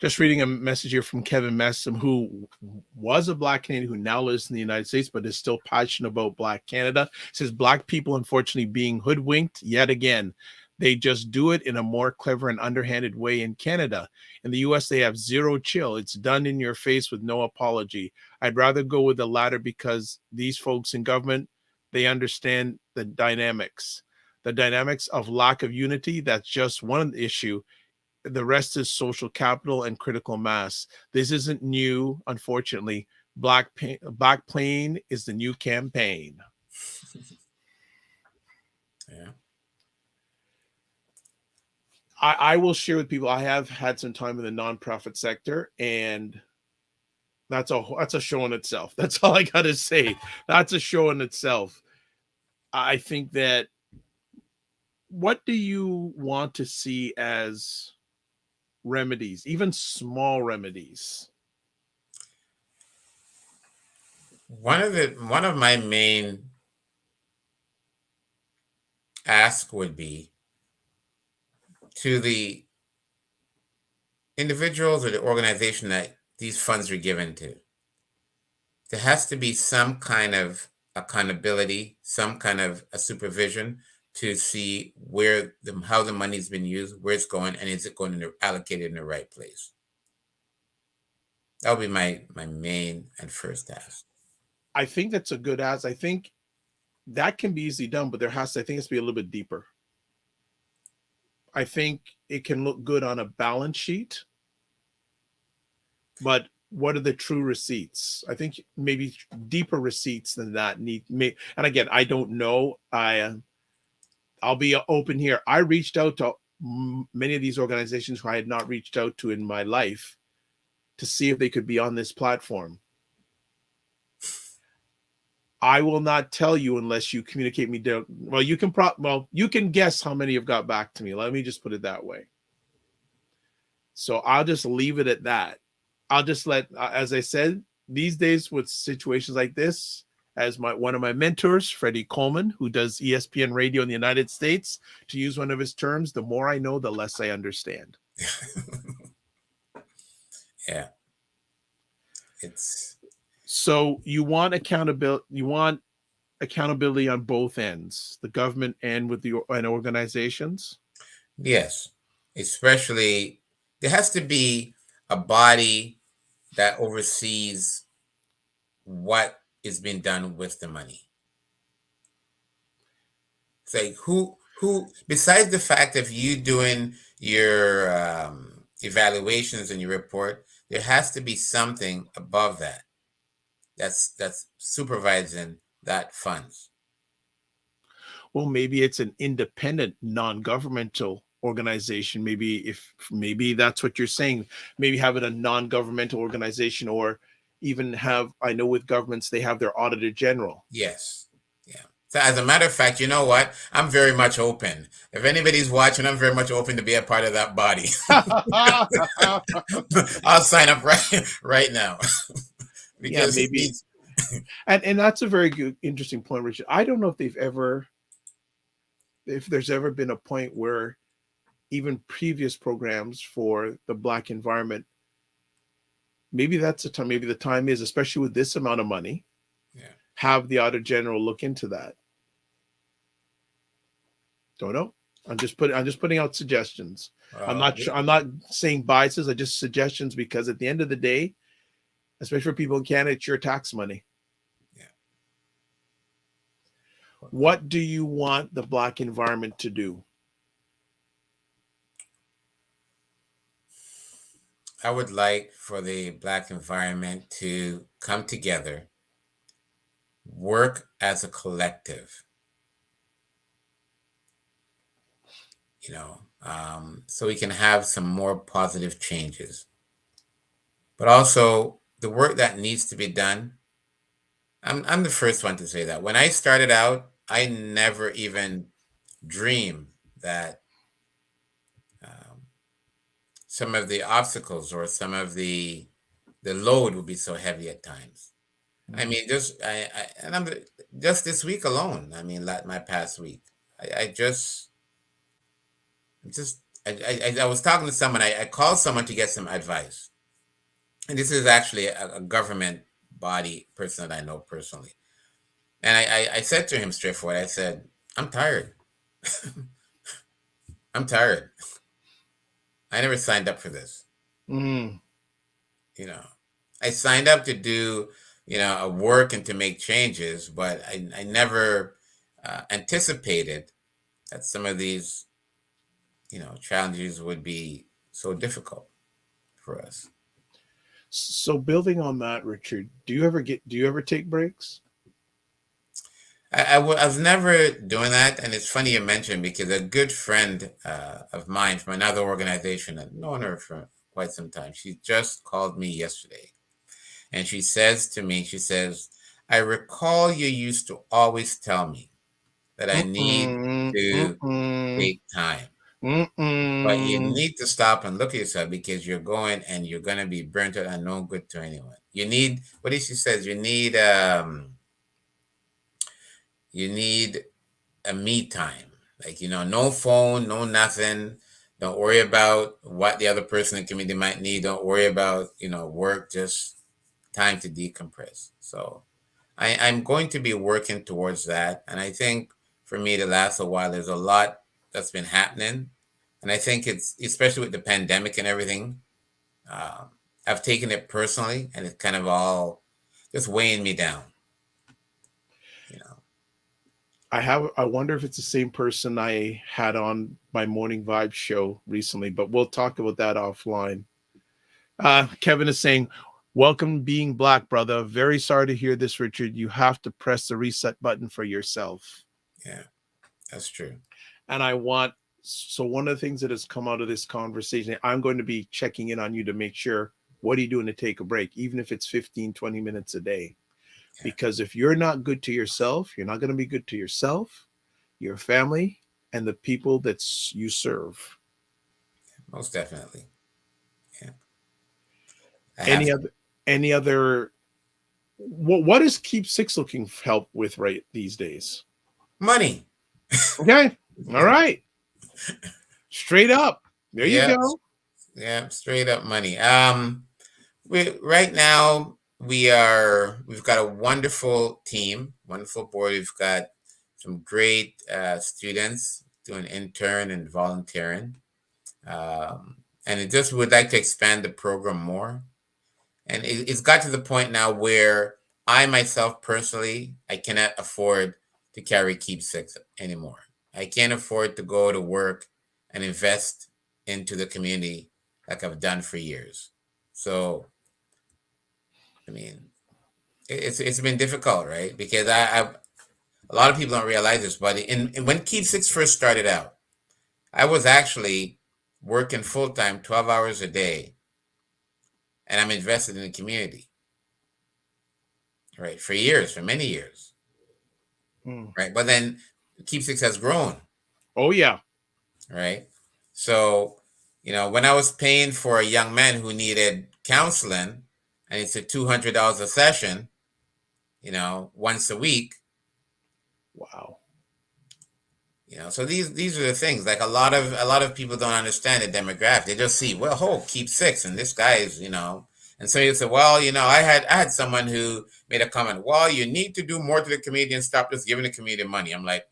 Just reading a message here from Kevin Messam, who was a Black Canadian who now lives in the United States, but is still passionate about Black Canada. Says Black people, unfortunately, being hoodwinked yet again. They just do it in a more clever and underhanded way in Canada. In the US, they have zero chill. It's done in your face with no apology. I'd rather go with the latter because these folks in government, they understand the dynamics. The dynamics of lack of unity, that's just one issue. The rest is social capital and critical mass. This isn't new, unfortunately. Black Plane is the new campaign. Yeah. I will share with people. I have had some time in the nonprofit sector, and that's a show in itself. That's all I got to say. That's a show in itself. I think that what do you want to see as remedies, even small remedies? One of my main ask would be to the individuals or the organization that these funds are given to. There has to be some kind of accountability, some kind of a supervision to see how the money's been used, where it's going, and is it going to allocated in the right place. That would be my main and first ask. I think that's a good ask. I think that can be easily done, but I think it's to be a little bit deeper. I think it can look good on a balance sheet, but what are the true receipts? I think maybe deeper receipts than that and again, I don't know. I'll be open here. I reached out to many of these organizations who I had not reached out to in my life to see if they could be on this platform. I will not tell you unless you communicate me. Well, you can guess how many have got back to me. Let me just put it that way. So I'll just leave it at that. I'll just as I said, these days with situations like this, as one of my mentors, Freddie Coleman, who does ESPN radio in the United States, to use one of his terms, the more I know, the less I understand. Yeah. It's so you want accountability. You want accountability on both ends, the government and with and organizations. Yes, especially there has to be a body that oversees what is being done with the money. It's like who besides the fact of you doing your evaluations and your report, there has to be something above that that's supervising that funds. Well, maybe it's an independent, non-governmental organization. Maybe that's what you're saying. Maybe have it a non-governmental organization, or even I know with governments, they have their auditor general. Yes. Yeah. So as a matter of fact, you know what? I'm very much open. If anybody's watching, I'm very much open to be a part of that body. I'll sign up right now. Because yeah, maybe. And that's a very good, interesting point, Richard. I don't know if there's ever been a point where even previous programs for the Black environment, maybe that's the time. Maybe the time is, especially with this amount of money, have the auditor general look into that. Don't know. I'm just putting out suggestions. I'm not saying biases. I just suggestions, because at the end of the day, especially for people in Canada, it's your tax money. Yeah. What do you want the Black environment to do? I would like for the Black environment to come together, work as a collective, so we can have some more positive changes. But also the work that needs to be done. I'm the first one to say that. When I started out, I never even dreamed that um, some of the obstacles or some of the load would be so heavy at times. I mean, just this week alone. I mean, like my past week, I just I was talking to someone. I called someone to get some advice, and this is actually a government body person that I know personally. And I said to him straightforward. I said, "I'm tired. I'm tired. I never signed up for this. Mm. You know, I signed up to do a work and to make changes, but I never anticipated that some of these challenges would be so difficult for us." So building on that, Richard, do you ever take breaks? I was never doing that, and it's funny you mentioned because a good friend of mine from another organization, I've known her for quite some time. She just called me yesterday, and she says to me, she says, "I recall you used to always tell me that I need Mm-mm, to mm-mm, take time, but you mm-mm. need to stop and look at yourself because you're going and you're going to be burnt out and no good to anyone. You need what is she says? You need a me time. Like, no phone, no nothing. Don't worry about what the other person in the community might need. Don't worry about, work, just time to decompress." So I'm going to be working towards that. And I think for me to last a while, there's a lot that's been happening. And I think it's, especially with the pandemic and everything, um, I've taken it personally and it's kind of all just weighing me down, you know. I wonder if it's the same person I had on my morning vibe show recently, but we'll talk about that offline. Kevin is saying, "Welcome being black, brother. Very sorry to hear this, Richard. You have to press the reset button for yourself." Yeah, that's true. And so one of the things that has come out of this conversation, I'm going to be checking in on you to make sure, what are you doing to take a break, even if it's 15, 20 minutes a day? Yeah, Because if you're not good to yourself, you're not going to be good to yourself, your family, and the people that you serve. most definitely. Yeah, I have Any to. other, any other, what is Keep Six looking for help with right these days? Money. Okay. All right. Straight up. There you Yeah, go. yeah, straight up money. We right now we've got a wonderful team, wonderful board. We've got some great students doing intern and volunteering, and it just would like to expand the program more. And it's got to the point now where I myself personally I cannot afford to carry Keep Six anymore. I can't afford to go to work and invest into the community like I've done for years. So I mean, it's been difficult, right? Because a lot of people don't realize this, but when Keep Six first started out, I was actually working full time, 12 hours a day, and I'm invested in the community, right? For years, for many years, Mm. right? But then Keep Six has grown, Oh, yeah. right? So, when I was paying for a young man who needed counseling, and it's a $200 a session, once a week. Wow. So these are the things. Like a lot of people don't understand the demographic. They just see, well, Keep Six, and this guy is, and so you say, well, I had someone who made a comment, well, you need to do more to the community and stop just giving the community money. I'm like,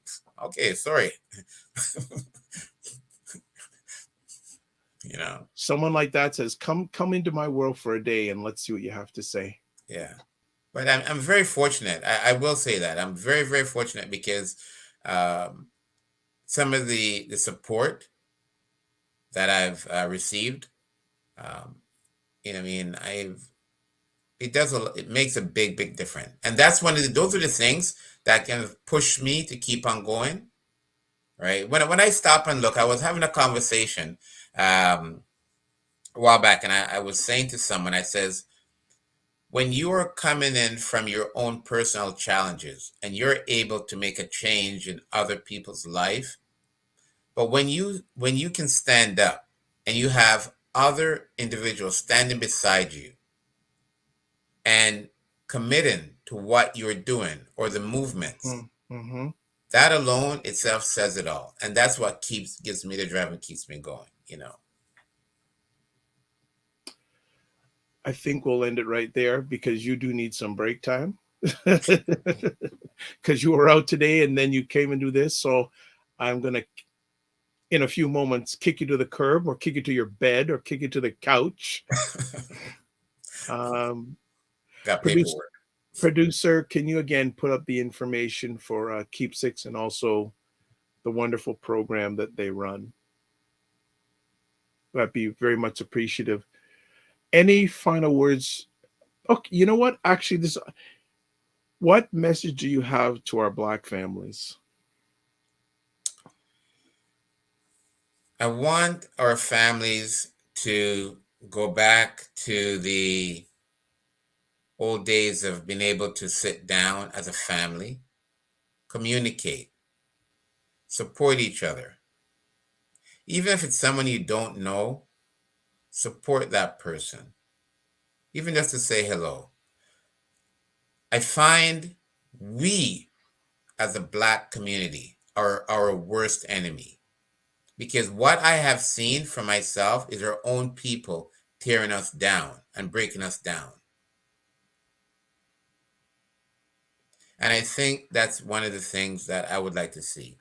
okay, sorry. you know, Someone like that says, come into my world for a day and let's see what you have to say. yeah. But I'm very fortunate. I will say that I'm very, very fortunate because um, some of the support that I've received, um, I mean, it makes a big, big difference. And that's those are the things that can push me to keep on going. right? When I stop and look, I was having a conversation a while back, and I was saying to someone, I says, when you are coming in from your own personal challenges and you're able to make a change in other people's life, but when you can stand up and you have other individuals standing beside you and committing to what you're doing or the movements, Mm-hmm. that alone itself says it all. And that's what gives me the drive and keeps me going, I think we'll end it right there because you do need some break time. Because you were out today and then you came and do this. So I'm going to, in a few moments, kick you to the curb or kick you to your bed or kick you to the couch. Got paperwork. Producer, can you again put up the information for Keep Six and also the wonderful program that they run? That'd be very much appreciative. Any final words? Okay, you know what? Actually, what message do you have to our Black families? I want our families to go back to the old days of being able to sit down as a family, communicate, support each other. Even if it's someone you don't know, support that person, even just to say hello. I find we, as a Black community, are our worst enemy. Because what I have seen for myself is our own people tearing us down and breaking us down. And I think that's one of the things that I would like to see.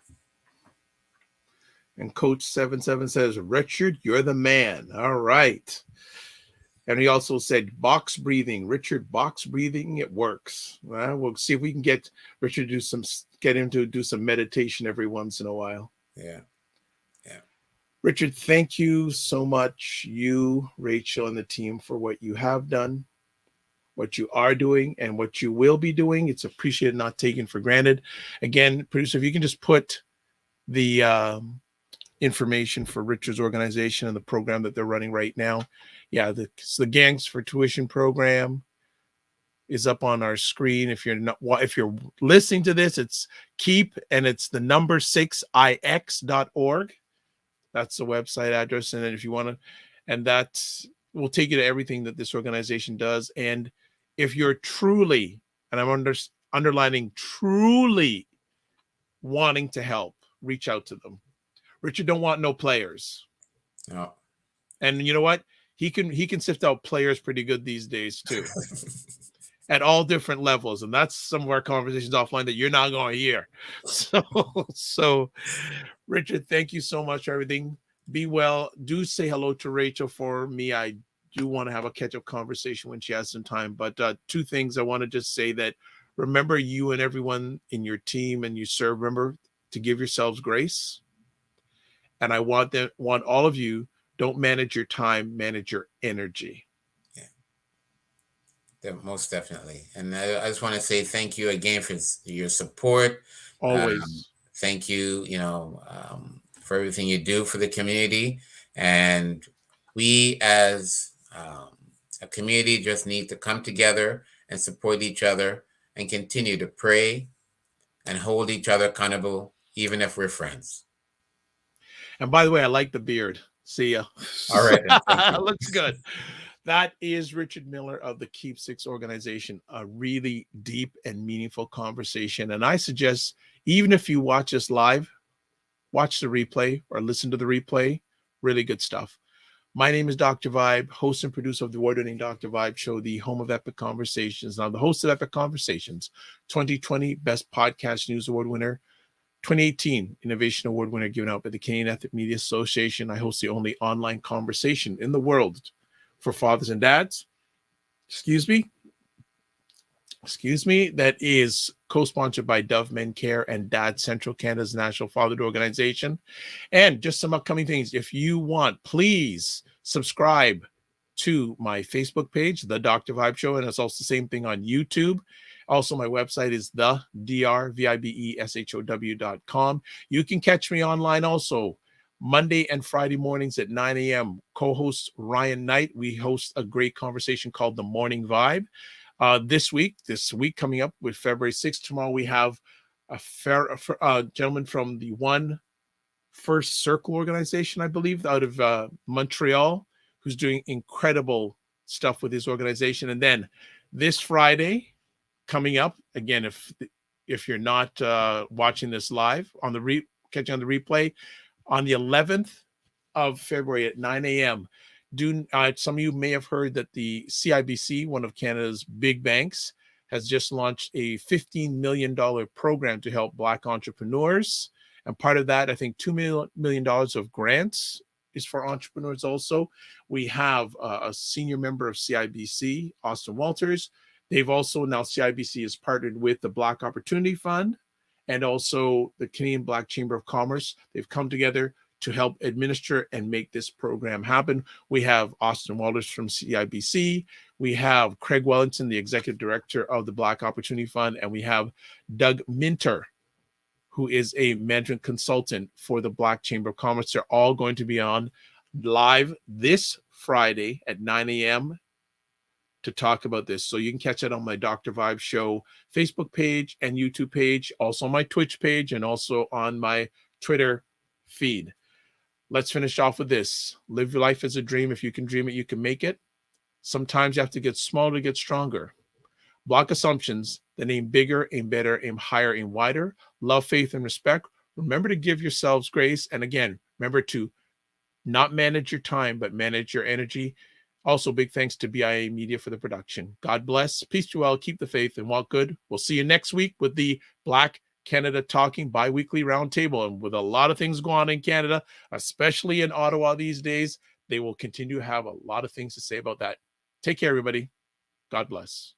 And Coach 77 says, Richard, you're the man. All right. And he also said, box breathing. Richard, box breathing, it works. Well, we'll see if we can get Richard to get him to do some meditation every once in a while. Yeah. Richard, thank you so much, you, Rachel, and the team for what you have done, what you are doing, and what you will be doing. It's appreciated, not taken for granted. Again, producer, if you can just put the information for Richard's organization and the program that they're running right now. Yeah, the Gangs for Tuition program is up on our screen. If you're listening to this, it's keep and it's the number 6ix.org. That's the website address. And then if you want to, and that will take you to everything that this organization does. And if you're truly, and I'm underlining truly wanting to help, reach out to them. Richard don't want no players. No. And you know what? He can sift out players pretty good these days too. At all different levels. And that's some of our conversations offline that you're not going to hear. So Richard, thank you so much for everything. Be well. Do say hello to Rachel for me. I do want to have a catch-up conversation when she has some time. But two things I want to just say that remember you and everyone in your team and you serve, remember to give yourselves grace. And I want all of you, don't manage your time, manage your energy. Yeah, most definitely. And I just want to say thank you again for your support. Always. Thank you, for everything you do for the community. And we as a community just need to come together and support each other and continue to pray and hold each other accountable, even if we're friends. And by the way, I like the beard. See ya. All right. Thank you. Looks good. That is Richard Miller of the Keep Six organization, a really deep and meaningful conversation. And I suggest, even if you watch us live, watch the replay or listen to the replay. Really good stuff. My name is Dr. Vibe, host and producer of the award-winning Dr. Vibe show, the home of Epic Conversations. Now, the host of Epic Conversations, 2020 Best Podcast News Award winner, 2018 Innovation Award winner given out by the Canadian Ethnic Media Association. I host the only online conversation in the world for fathers and dads. Excuse me. That is co-sponsored by Dove Men Care and Dad Central, Canada's national fatherhood organization. And just some upcoming things. If you want, please subscribe to my Facebook page, The Dr. Vibe Show. And it's also the same thing on YouTube. Also, my website is the drvibeshow.com. You can catch me online also Monday and Friday mornings at 9 a.m. Co-host Ryan Knight. We host a great conversation called The Morning Vibe. This week coming up with February 6th, tomorrow, we have a gentleman from the One First Circle organization, I believe, out of Montreal, who's doing incredible stuff with his organization. And then this Friday coming up, again, if you're not watching this live on the catching on the replay, on the 11th of February at 9 a.m. Some of you may have heard that the CIBC, one of Canada's big banks, has just launched a $15 million program to help Black entrepreneurs. And part of that, I think $2 million of grants is for entrepreneurs also. We have a senior member of CIBC, Austin Walters. They've also now, CIBC has partnered with the Black Opportunity Fund and also the Canadian Black Chamber of Commerce. They've come together to help administer and make this program happen. We have Austin Walters from CIBC. We have Craig Wellington, the executive director of the Black Opportunity Fund. And we have Doug Minter, who is a management consultant for the Black Chamber of Commerce. They're all going to be on live this Friday at 9 a.m. to talk about this. So you can catch it on my Dr. Vibe Show Facebook page and YouTube page, also on my Twitch page, and also on my Twitter feed. Let's finish off with this. Live your life as a dream. If you can dream it, you can make it. Sometimes you have to get smaller to get stronger. Block assumptions, then aim bigger, aim better, aim higher, aim wider. Love, faith, and respect. Remember to give yourselves grace. And again, remember to not manage your time, but manage your energy. Also, big thanks to BIA Media for the production. God bless. Peace to all. Keep the faith and walk good. We'll see you next week with the Black Canada Talking bi-weekly roundtable. And with a lot of things going on in Canada, especially in Ottawa these days, they will continue to have a lot of things to say about that. Take care, everybody. God bless.